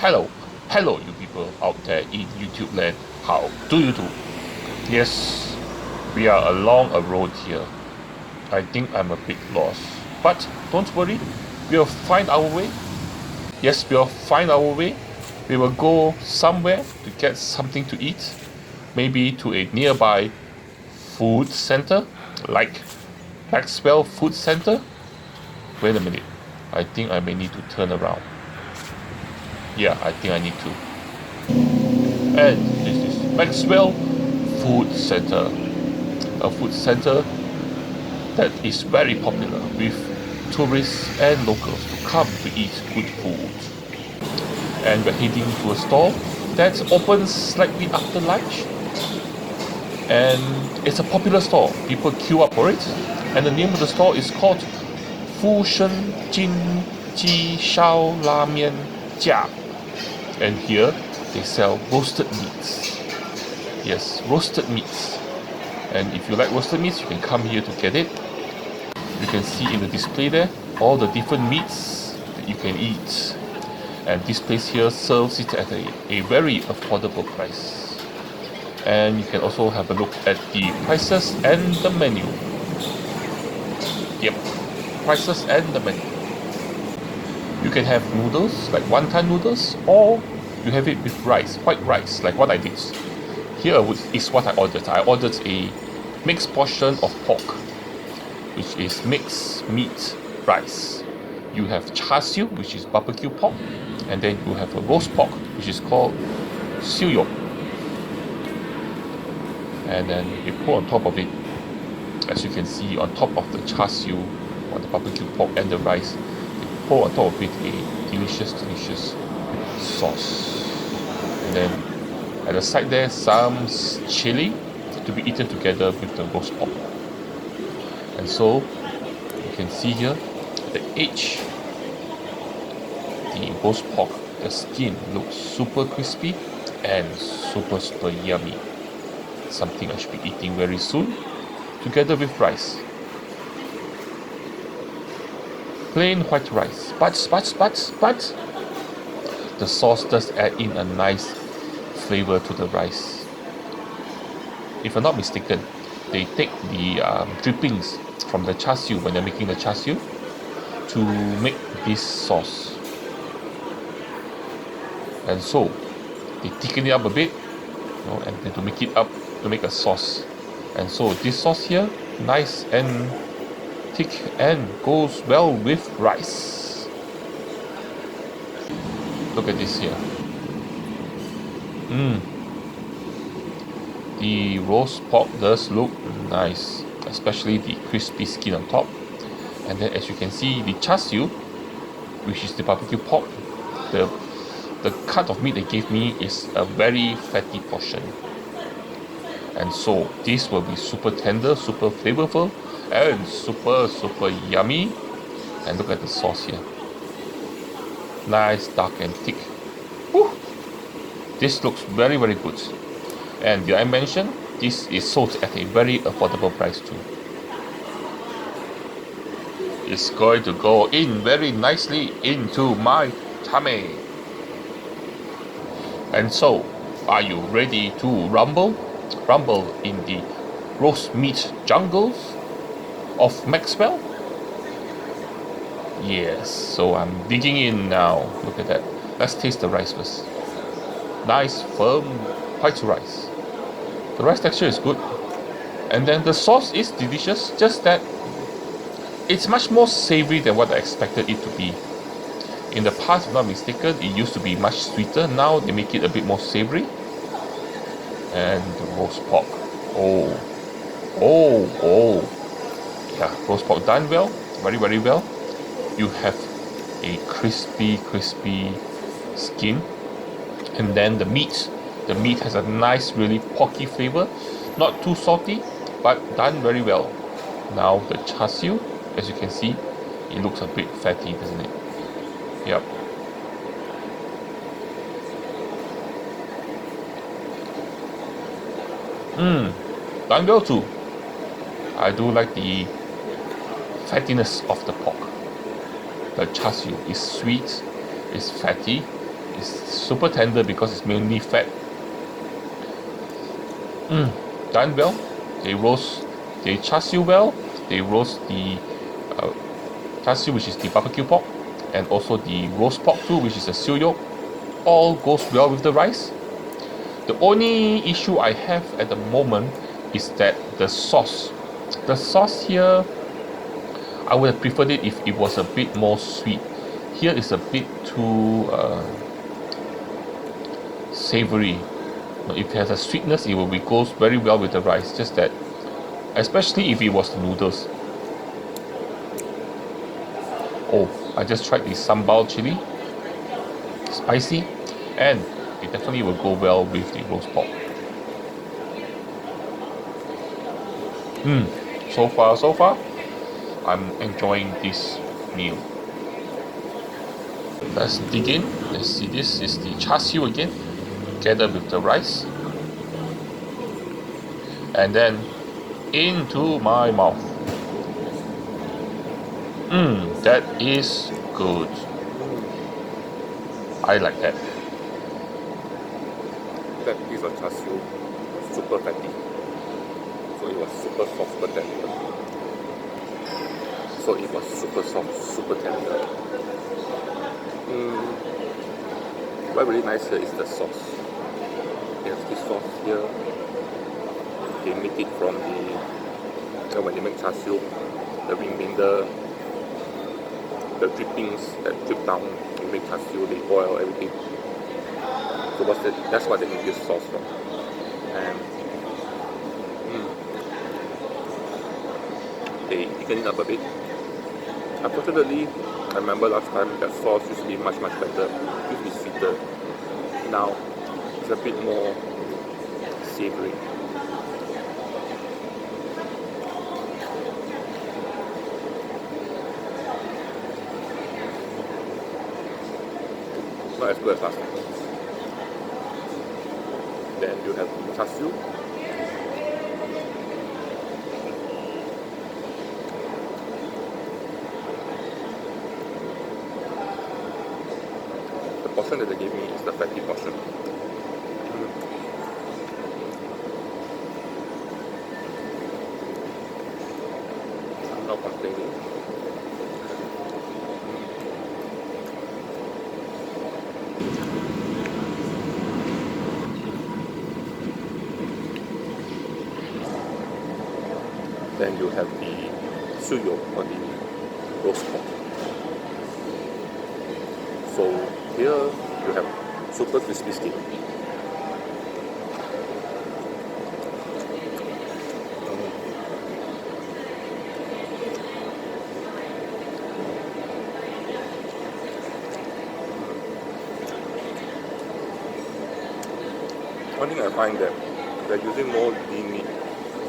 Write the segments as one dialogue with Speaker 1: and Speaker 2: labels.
Speaker 1: Hello, hello you people out there in YouTube land. How do you do? Yes, we are along a road here. I think I'm a bit lost. But don't worry, we'll find our way. Yes, we'll find our way. We will go somewhere to get something to eat. Maybe to a nearby food center, like Maxwell Food Center. Wait a minute. I think I may need to turn around. Yeah, I think I need to. And this is Maxwell Food Center. A food center that is very popular with tourists and locals to come to eat good food. And we're heading to a stall that opens slightly after lunch. And it's a popular store. People queue up for it. And the name of the store is called Fu Shun Jin Ji Shao La Mian Jia. And here they sell roasted meats. Yes, roasted meats. And if you like roasted meats, you can come here to get it. You can see in the display there all the different meats that you can eat. And this place here serves it at a very affordable price. And you can also have a look at the prices and the menu. Yep, prices and the menu. You can have noodles, like wonton noodles, or you have it with rice, white rice, like what I did. Here is what I ordered. I ordered a mixed portion of pork, which is mixed meat rice. You have Char Siew, which is barbecue pork, and then you have a roast pork, which is called Yoke. And then you put on top of it, as you can see, on top of the Char Siew, or the barbecue pork and the rice, you pour on top of it a delicious sauce. And then at the side there, some chili to be eaten together with the roast pork. And so, you can see here, the edge, the roast pork, the skin looks super crispy and super yummy. Something I should be eating very soon, together with rice. Plain white rice, but the sauce does add in a nice flavor to the rice. If I'm not mistaken, they take the drippings from the Char Siew when they're making the Char Siew to make this sauce. And so they thicken it up a bit, and then to make it up to make a sauce. And so this sauce here, nice and thick and goes well with rice. Look at this here. The roast pork does look nice, especially the crispy skin on top. And then as you can see, the Char Siew, which is the barbecue pork, the cut of meat they gave me is a very fatty portion. And so this will be super tender, super flavorful, and super yummy. And look at the sauce here. Nice, dark and thick. Woo! This looks very good. And did I mention, this is sold at a very affordable price too. It's going to go in very nicely into my tummy. And so, are you ready to rumble? Rumble in the roast meat jungles of Maxwell? Yes, so I'm digging in now. Look at that. Let's taste the rice first. Nice, firm, white rice. The rice texture is good. And then the sauce is delicious, just that it's much more savory than what I expected it to be. In the past, if I'm not mistaken, it used to be much sweeter. Now they make it a bit more savory. And the roast pork. Oh. Yeah, roast pork done well, very well. You have a crispy skin, and then the meat has a nice, really porky flavor, not too salty, but done very well. Now the Char Siew, as you can see, it looks a bit fatty, doesn't it? Yep. Done well too. I do like the fattiness of the pork. The Char Siew is sweet, it's fatty, It's super tender because it's mainly fat. Done well. They roast the Char Siew well. They roast the Char Siew, which is the barbecue pork, and also the roast pork too, which is a Siew Yoke. All goes well with the rice. The only issue I have at the moment is that the sauce. The sauce here, I would have preferred it if it was a bit more sweet. Here is a bit too savory. If it has a sweetness, it will goes very well with the rice. Just that, especially if it was the noodles. Oh, I just tried the sambal chili, spicy, and it definitely will go well with the roast pork. So far, I'm enjoying this meal. Let's dig in. Let's see, this is the Char Siew again, together with the rice. And then into my mouth. That is good. I like that. That piece of Char Siew was super fatty. So it was super soft, super tender. So it was super soft, super tender. What really nice here is the sauce. There's this sauce here. They make it from the, when they make Char Siew, the remainder, the drippings that drip down, they make Char Siew, they boil everything. So that's what they make this sauce from. And they thicken it up a bit. Unfortunately, I remember last time that sauce used to be much better. It used to be sweeter. Now it's a bit more savory. Not as good as last time. Then you have Char Siew. The portion that they gave me is the fatty portion. I'm not complaining. Then you have the Siew Yoke or the roast pork. So here you have super crispy skin. One thing I find that they're using more lean meat,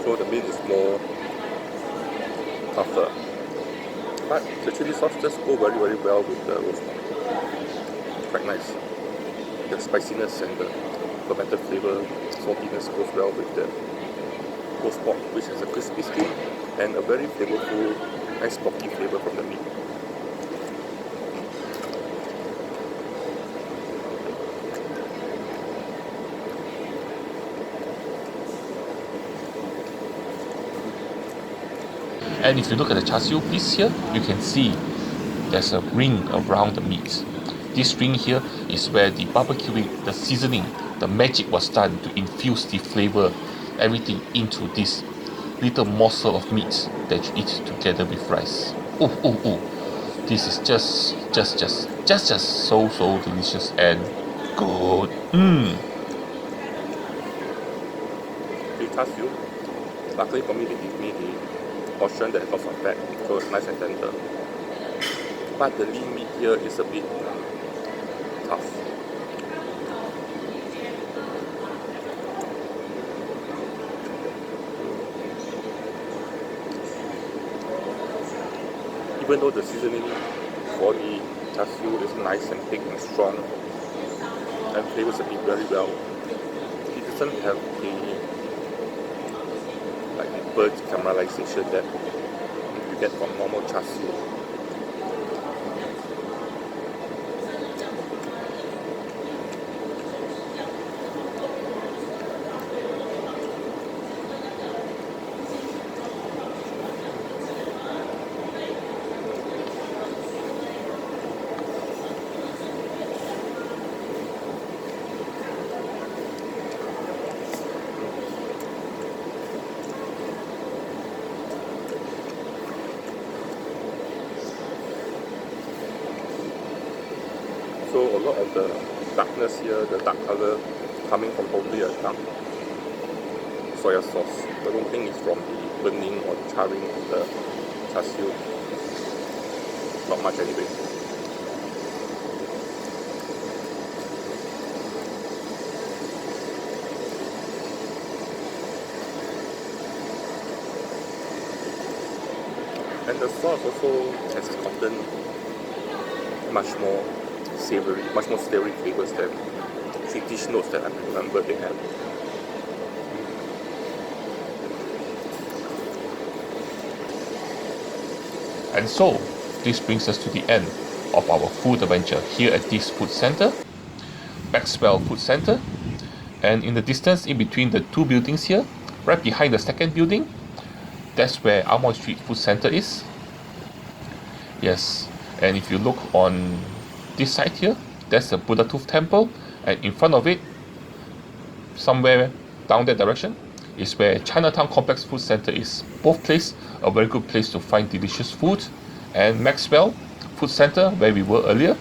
Speaker 1: so the meat is more tougher. But the chili sauce just go very well with the roast pork. Quite nice. The spiciness and the fermented flavor, saltiness goes well with the roast pork, which has a crispy skin and a very flavorful, nice porky flavor from the meat. And if you look at the Char Siew piece here, you can see there's a ring around the meat. This ring here is where the barbecuing, the seasoning, the magic was done to infuse the flavor, everything into this little morsel of meat that you eat together with rice. Oh. This is just so delicious and good. The Char Siew, luckily for me, they give me the portion that has lots of fat, so it's nice and tender. But the lean meat here is a bit tough. Even though the seasoning for the Char Siew is nice and thick and strong and flavors the meat very well, it doesn't have the bird caramelization that you get from normal Char Siew. lot of the darkness here, the dark color, coming from probably a dark soya sauce. I don't think it's from the burning or charring of the char siew. Not much anyway. And the sauce also has gotten much more savory flavors than British notes that I remember they had. And so, this brings us to the end of our food adventure here at this food center, Maxwell Food Center. And in the distance in between the two buildings here, right behind the second building, that's where Amoy Street Food Center is. Yes, and if you look on this side here, that's the Buddha Tooth Temple, and in front of it, somewhere down that direction, is where Chinatown Complex Food Center is. Both places a very good place to find delicious food, and Maxwell Food Center where we were earlier.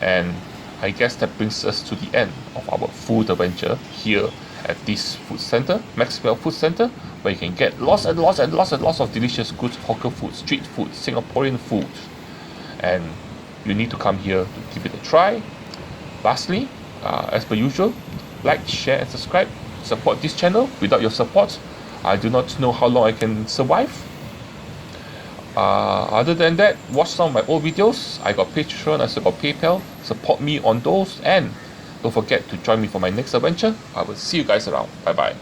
Speaker 1: And I guess that brings us to the end of our food adventure here at this food center, Maxwell Food Center, where you can get lots and lots of delicious good hawker food, street food, Singaporean food, and you need to come here to give it a try. Lastly, as per usual, like, share and subscribe. Support this channel. Without your support, I do not know how long I can survive. Other than that, watch some of my old videos. I got Patreon, I still got PayPal. Support me on those, and don't forget to join me for my next adventure. I will see you guys around. Bye bye.